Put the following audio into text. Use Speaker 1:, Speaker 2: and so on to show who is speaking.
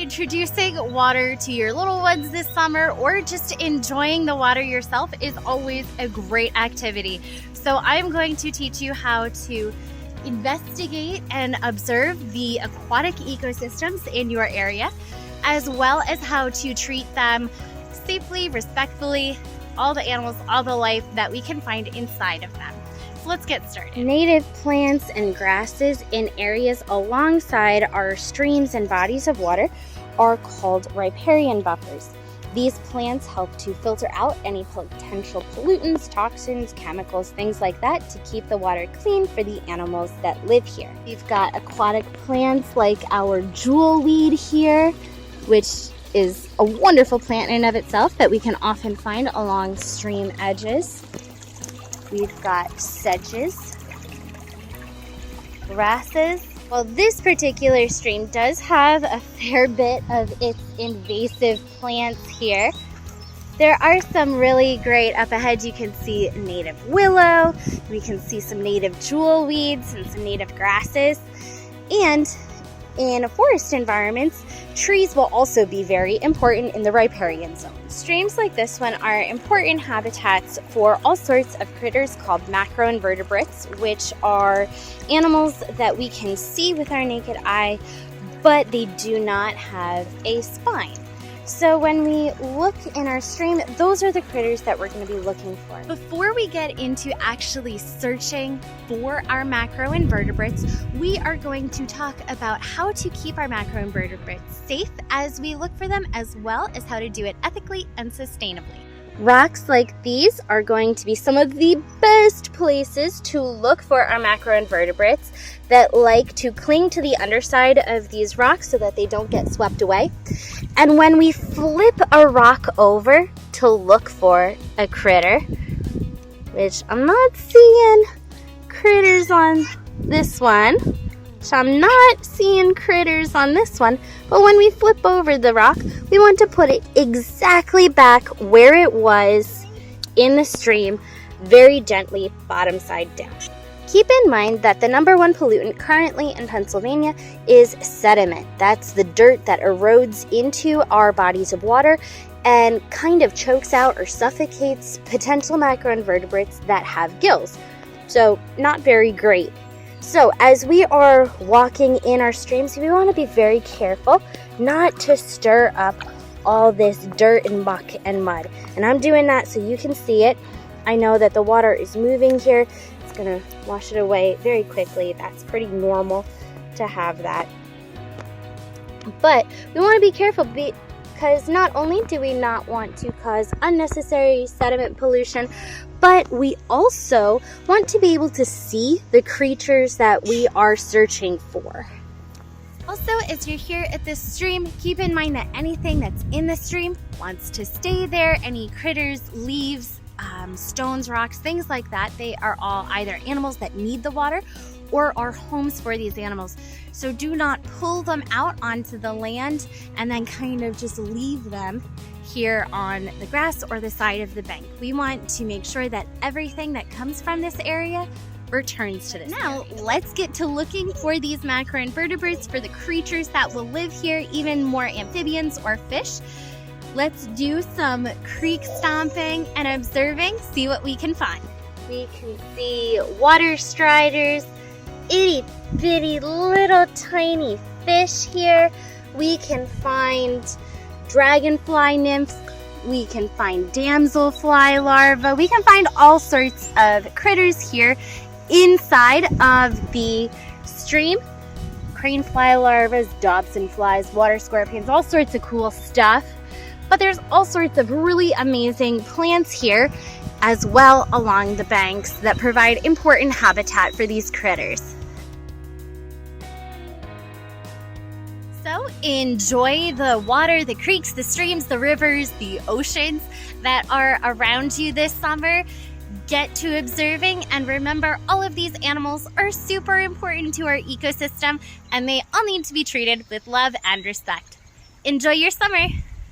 Speaker 1: Introducing water to your little ones this summer or just enjoying the water yourself is always a great activity. So I'm going to teach you how to investigate and observe the aquatic ecosystems in your area, as well as how to treat them safely, respectfully, all the animals, all the life that we can find inside of them. So let's get started.
Speaker 2: Native plants and grasses in areas alongside our streams and bodies of water are called riparian buffers. These plants help to filter out any potential pollutants, toxins, chemicals, things like that to keep the water clean for the animals that live here. We've got aquatic plants like our jewelweed here, which is a wonderful plant in and of itself that we can often find along stream edges. We've got sedges, grasses. Well, this particular stream does have a fair bit of its invasive plants here. There are some really great up ahead. You can see native willow, we can see some native jewelweeds and some native grasses. And in forest environments, trees will also be very important in the riparian zone. Streams like this one are important habitats for all sorts of critters called macroinvertebrates, which are animals that we can see with our naked eye, but they do not have a spine. So when we look in our stream, those are the critters that we're going to be looking for.
Speaker 1: Before we get into actually searching for our macroinvertebrates, we are going to talk about how to keep our macroinvertebrates safe as we look for them, as well as how to do it ethically and sustainably.
Speaker 2: Rocks like these are going to be some of the best places to look for our macroinvertebrates that like to cling to the underside of these rocks so that they don't get swept away. And when we flip a rock over to look for a critter, which I'm not seeing critters on this one, but when we flip over the rock, we want to put it exactly back where it was in the stream, very gently, bottom side down. Keep in mind that the number one pollutant currently in Pennsylvania is sediment. That's the dirt that erodes into our bodies of water and kind of chokes out or suffocates potential macroinvertebrates that have gills. So not very great. So as we are walking in our streams, we want to be very careful not to stir up all this dirt and muck and mud. And I'm doing that so you can see it. I know that the water is moving here. It's going to wash it away very quickly. That's pretty normal to have that. But we want to be careful because not only do we not want to cause unnecessary sediment pollution, but we also want to be able to see the creatures that we are searching for.
Speaker 1: Also, as you're here at this stream, keep in mind that anything that's in the stream wants to stay there. Any critters, leaves, stones, rocks, things like that, they are all either animals that need the water or are homes for these animals. So do not pull them out onto the land and then kind of just leave them here on the grass or the side of the bank. We want to make sure that everything that comes from this area returns to this. Now, let's get to looking for these macroinvertebrates, for the creatures that will live here, even more amphibians or fish. Let's do some creek stomping and observing, see what we can find.
Speaker 2: We can see water striders, itty bitty little tiny fish here. We can find dragonfly nymphs, we can find damselfly larvae, we can find all sorts of critters here inside of the stream. Cranefly larvae, dobson flies, water scorpions, all sorts of cool stuff. But there's all sorts of really amazing plants here as well along the banks that provide important habitat for these critters.
Speaker 1: So enjoy the water, the creeks, the streams, the rivers, the oceans that are around you this summer. Get to observing, and remember, all of these animals are super important to our ecosystem and they all need to be treated with love and respect. Enjoy your summer!